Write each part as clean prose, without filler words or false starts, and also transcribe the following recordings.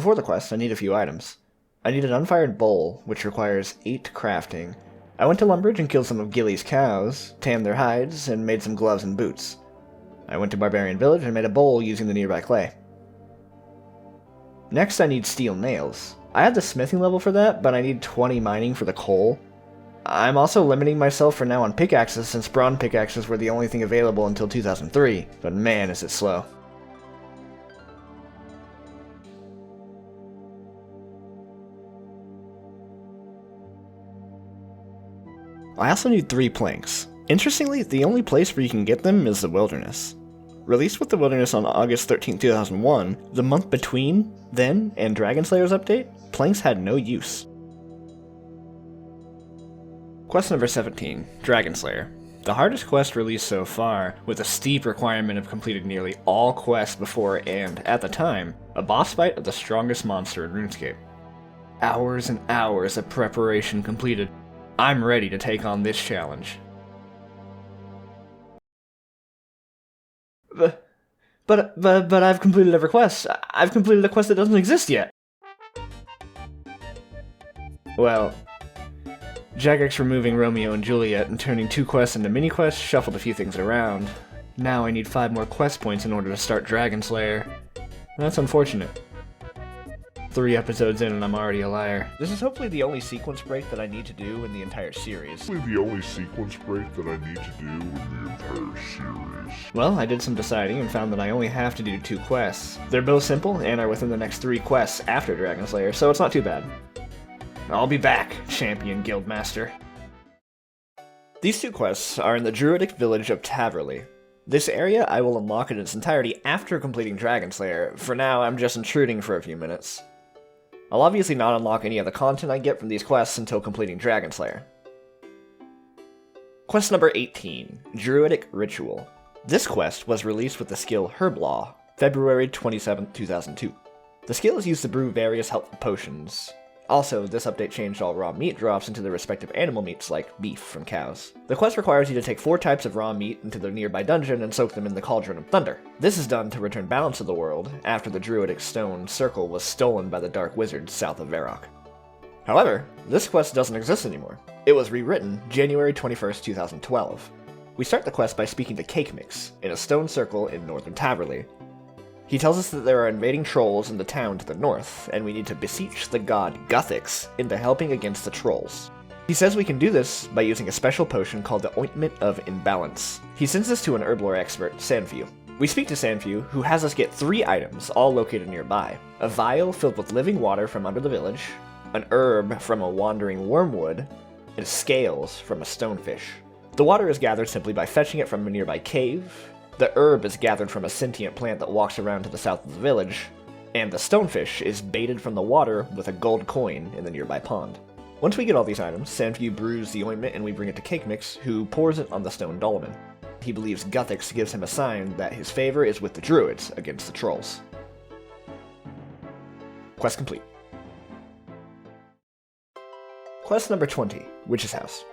before the quest, I need a few items. I need an unfired bowl, which requires 8 crafting. I went to Lumbridge and killed some of Gilly's cows, tanned their hides, and made some gloves and boots. I went to Barbarian Village and made a bowl using the nearby clay. Next, I need steel nails. I had the smithing level for that, but I need 20 mining for the coal. I'm also limiting myself for now on pickaxes, since bronze pickaxes were the only thing available until 2003, but man is it slow. I also need 3 planks. Interestingly, the only place where you can get them is the Wilderness. Released with the Wilderness on August 13, 2001, the month between then and Dragonslayer's update, planks had no use. Quest number 17, Dragonslayer. The hardest quest released so far, with a steep requirement of completing nearly all quests before and, at the time, a boss fight of the strongest monster in RuneScape. Hours and hours of preparation completed. I'm ready to take on this challenge. But I've completed every quest. I've completed a quest that doesn't exist yet. Well, Jagex removing Romeo and Juliet and turning 2 quests into mini-quests shuffled a few things around. Now I need 5 more quest points in order to start Dragonslayer. That's unfortunate. 3 episodes in and I'm already a liar. This is hopefully the only sequence break that I need to do in the entire series. Well, I did some deciding and found that I only have to do 2 quests. They're both simple and are within the next 3 quests after Dragonslayer, so it's not too bad. I'll be back, Champion Guildmaster. These 2 quests are in the Druidic village of Taverley. This area I will unlock in its entirety after completing Dragonslayer. For now, I'm just intruding for a few minutes. I'll obviously not unlock any of the content I get from these quests until completing Dragonslayer. Quest number 18, Druidic Ritual. This quest was released with the skill Herblaw, February 27, 2002. The skill is used to brew various helpful potions. Also, this update changed all raw meat drops into the respective animal meats like beef from cows. The quest requires you to take 4 types of raw meat into the nearby dungeon and soak them in the Cauldron of Thunder. This is done to return balance to the world after the Druidic stone circle was stolen by the Dark Wizards south of Varrock. However, this quest doesn't exist anymore. It was rewritten January 21st, 2012. We start the quest by speaking to Cake Mix in a stone circle in northern Taverley. He tells us that there are invading trolls in the town to the north, and we need to beseech the god Guthix into helping against the trolls. He says we can do this by using a special potion called the Ointment of Imbalance. He sends us to an herblore expert, Sanfew. We speak to Sanfew, who has us get 3 items, all located nearby. A vial filled with living water from under the village, an herb from a wandering wormwood, and scales from a stonefish. The water is gathered simply by fetching it from a nearby cave. The herb is gathered from a sentient plant that walks around to the south of the village, and the stonefish is baited from the water with a gold coin in the nearby pond. Once we get all these items, Sanfew brews the ointment and we bring it to Cake Mix, who pours it on the stone dolmen. He believes Guthix gives him a sign that his favor is with the druids against the trolls. Quest complete. Quest number 20, Witch's House.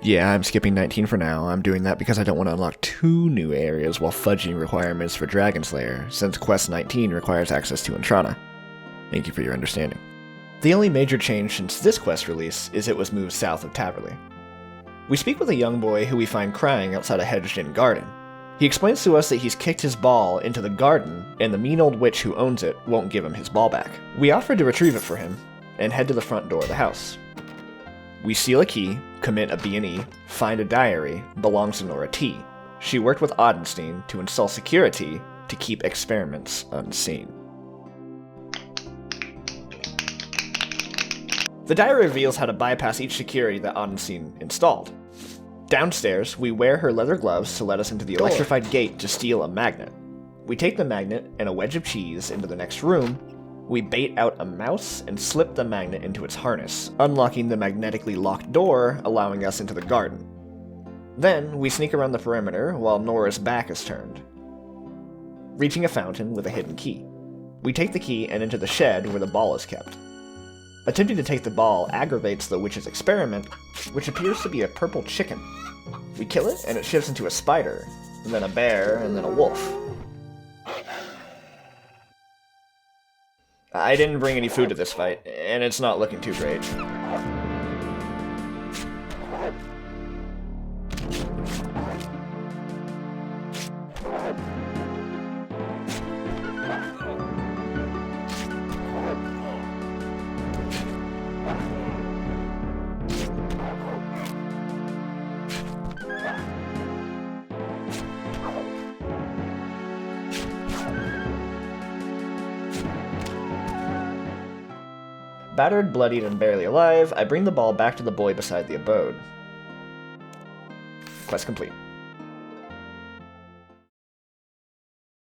Yeah, I'm skipping 19 for now. I'm doing that because I don't want to unlock 2 new areas while fudging requirements for Dragonslayer, since Quest 19 requires access to Entrana. Thank you for your understanding. The only major change since this quest release is it was moved south of Taverley. We speak with a young boy who we find crying outside a hedged-in garden. He explains to us that he's kicked his ball into the garden, and the mean old witch who owns it won't give him his ball back. We offered to retrieve it for him, and head to the front door of the house. We steal a key, commit a B&E, find a diary, belongs to Nora T. She worked with Odenstein to install security to keep experiments unseen. The diary reveals how to bypass each security that Odenstein installed. Downstairs, we wear her leather gloves to let us into the electrified gate to steal a magnet. We take the magnet and a wedge of cheese into the next room. We bait out a mouse and slip the magnet into its harness, unlocking the magnetically locked door, allowing us into the garden. Then, we sneak around the perimeter while Nora's back is turned, reaching a fountain with a hidden key. We take the key and enter the shed where the ball is kept. Attempting to take the ball aggravates the witch's experiment, which appears to be a purple chicken. We kill it and it shifts into a spider, and then a bear, and then a wolf. I didn't bring any food to this fight, and it's not looking too great. Battered, bloodied, and barely alive, I bring the ball back to the boy beside the abode. Quest complete.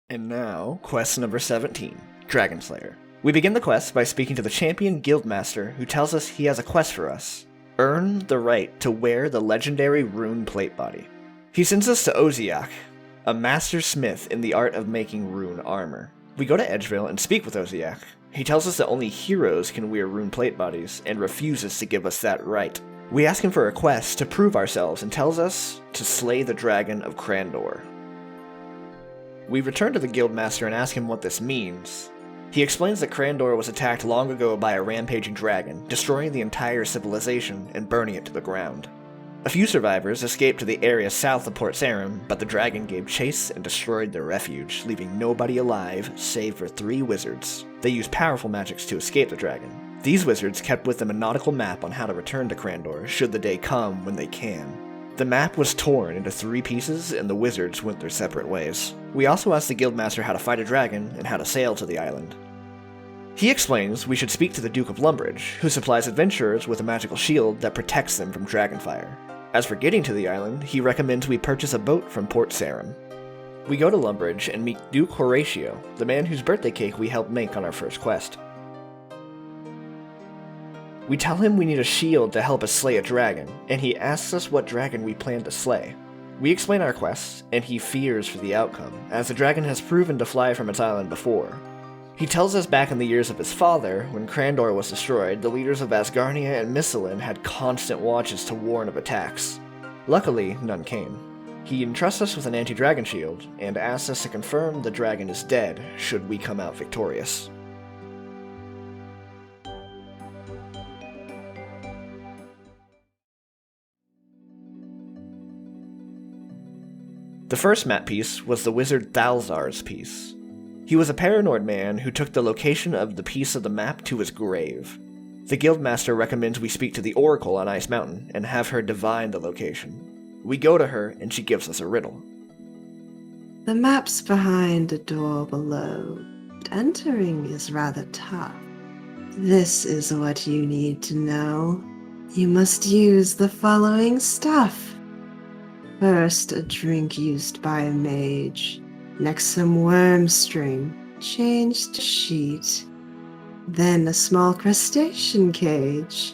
And now, quest number 17, Dragon Slayer. We begin the quest by speaking to the champion guildmaster who tells us he has a quest for us. Earn the right to wear the legendary rune plate body. He sends us to Oziak, a master smith in the art of making rune armor. We go to Edgevale and speak with Oziak. He tells us that only heroes can wear rune plate bodies, and refuses to give us that right. We ask him for a quest to prove ourselves, and tells us to slay the dragon of Crandor. We return to the guildmaster and ask him what this means. He explains that Crandor was attacked long ago by a rampaging dragon, destroying the entire civilization and burning it to the ground. A few survivors escaped to the area south of Port Sarim, but the dragon gave chase and destroyed their refuge, leaving nobody alive save for 3 wizards. They used powerful magics to escape the dragon. These wizards kept with them a nautical map on how to return to Crandor, should the day come when they can. The map was torn into 3 pieces, and the wizards went their separate ways. We also asked the guildmaster how to fight a dragon, and how to sail to the island. He explains we should speak to the Duke of Lumbridge, who supplies adventurers with a magical shield that protects them from dragonfire. As for getting to the island, he recommends we purchase a boat from Port Sarim. We go to Lumbridge and meet Duke Horatio, the man whose birthday cake we helped make on our first quest. We tell him we need a shield to help us slay a dragon, and he asks us what dragon we plan to slay. We explain our quest, and he fears for the outcome, as the dragon has proven to fly from its island before. He tells us back in the years of his father, when Crandor was destroyed, the leaders of Asgarnia and Misselin had constant watches to warn of attacks. Luckily, none came. He entrusts us with an anti-dragon shield, and asks us to confirm the dragon is dead, should we come out victorious. The first map piece was the wizard Thalzar's piece. He was a Paranord man who took the location of the piece of the map to his grave. The guildmaster recommends we speak to the Oracle on Ice Mountain and have her divine the location. We go to her and she gives us a riddle. The map's behind a door below. Entering is rather tough. This is what you need to know. You must use the following stuff. First, a drink used by a mage. Next, some worm string, changed to sheet. Then a small crustacean cage.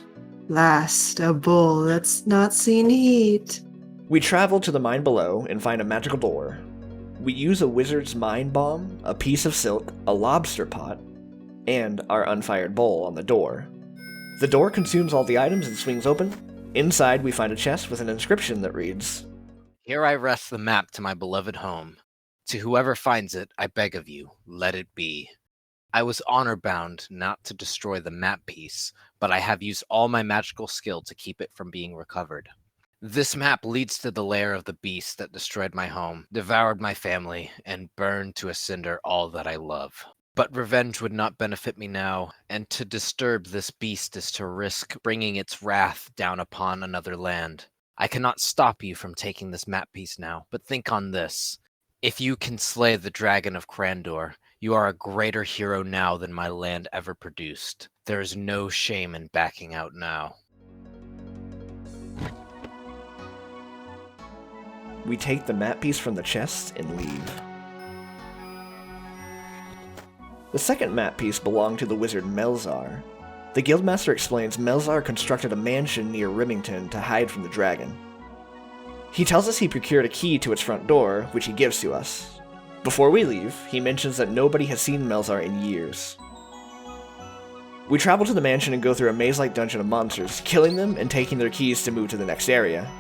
Last, a bowl that's not seen heat. We travel to the mine below and find a magical door. We use a wizard's mind bomb, a piece of silk, a lobster pot, and our unfired bowl on the door. The door consumes all the items and swings open. Inside, we find a chest with an inscription that reads, "Here I rest the map to my beloved home. To whoever finds it, I beg of you, let it be. I was honor-bound not to destroy the map piece, but I have used all my magical skill to keep it from being recovered. This map leads to the lair of the beast that destroyed my home, devoured my family, and burned to a cinder all that I love. But revenge would not benefit me now, and to disturb this beast is to risk bringing its wrath down upon another land. I cannot stop you from taking this map piece now, but think on this. If you can slay the dragon of Crandor, you are a greater hero now than my land ever produced. There is no shame in backing out now." We take the map piece from the chest and leave. The second map piece belonged to the wizard Melzar. The guildmaster explains Melzar constructed a mansion near Rimington to hide from the dragon. He tells us he procured a key to its front door, which he gives to us. Before we leave, he mentions that nobody has seen Melzar in years. We travel to the mansion and go through a maze-like dungeon of monsters, killing them and taking their keys to move to the next area.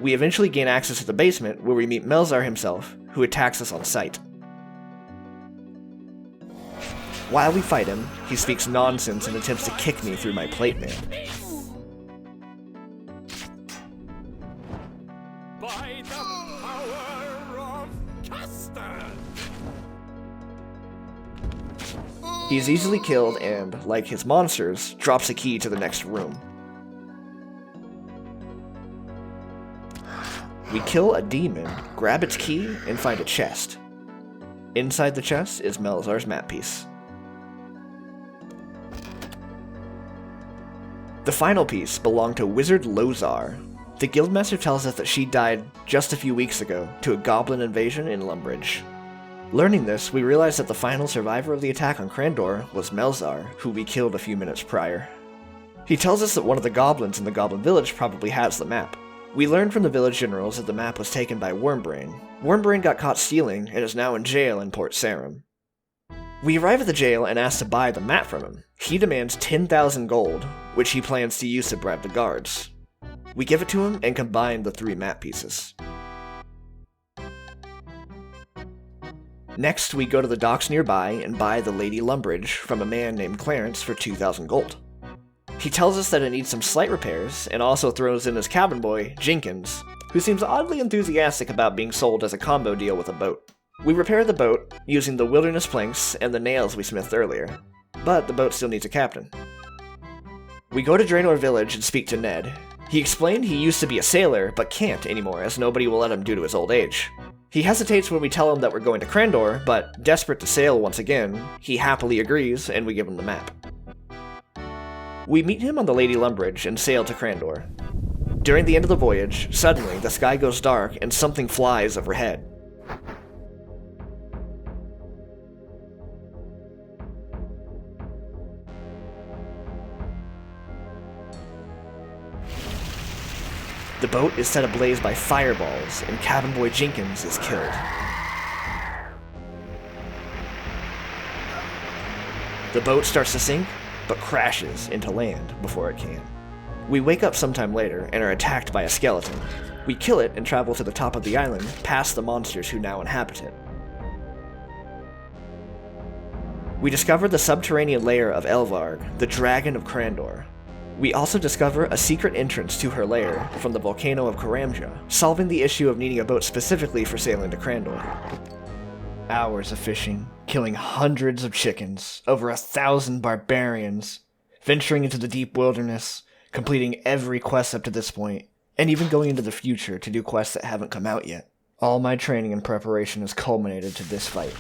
We eventually gain access to the basement, where we meet Melzar himself, who attacks us on sight. While we fight him, he speaks nonsense and attempts to kick me through my plate mail. By the power of custard! He's easily killed and, like his monsters, drops a key to the next room. We kill a demon, grab its key, and find a chest. Inside the chest is Melzar's map piece. The final piece belonged to Wizard Lozar. The Guildmaster tells us that she died just a few weeks ago to a goblin invasion in Lumbridge. Learning this, we realize that the final survivor of the attack on Crandor was Melzar, who we killed a few minutes prior. He tells us that one of the goblins in the Goblin Village probably has the map. We learned from the village generals that the map was taken by Wormbrain. Wormbrain got caught stealing and is now in jail in Port Sarum. We arrive at the jail and ask to buy the map from him. He demands 10,000 gold, which he plans to use to bribe the guards. We give it to him and combine the 3 map pieces. Next, we go to the docks nearby and buy the Lady Lumbridge from a man named Clarence for 2,000 gold. He tells us that it needs some slight repairs, and also throws in his cabin boy, Jenkins, who seems oddly enthusiastic about being sold as a combo deal with a boat. We repair the boat, using the wilderness planks and the nails we smithed earlier, but the boat still needs a captain. We go to Draenor Village and speak to Ned. He explained he used to be a sailor, but can't anymore as nobody will let him due to his old age. He hesitates when we tell him that we're going to Crandor, but desperate to sail once again, he happily agrees and we give him the map. We meet him on the Lady Lumbridge and sail to Crandor. During the end of the voyage, suddenly the sky goes dark and something flies overhead. The boat is set ablaze by fireballs, and cabin boy Jenkins is killed. The boat starts to sink, but crashes into land before it can. We wake up sometime later and are attacked by a skeleton. We kill it and travel to the top of the island, past the monsters who now inhabit it. We discover the subterranean lair of Elvarg, the Dragon of Crandor. We also discover a secret entrance to her lair from the volcano of Karamja, solving the issue of needing a boat specifically for sailing to Crandor. Hours of fishing, killing hundreds of chickens, over 1,000 barbarians, venturing into the deep wilderness, completing every quest up to this point, and even going into the future to do quests that haven't come out yet. All my training and preparation has culminated to this fight.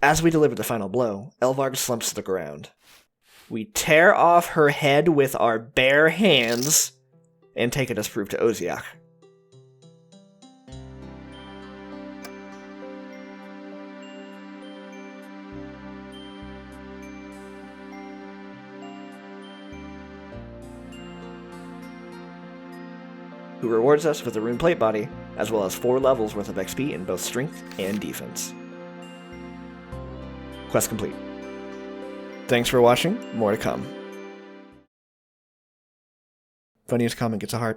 As we deliver the final blow, Elvarg slumps to the ground. We tear off her head with our bare hands and take it as proof to Oziak. Who rewards us with a rune plate body, as well as 4 levels worth of XP in both strength and defense. Quest complete. Thanks for watching. More to come. Funniest comment gets a heart.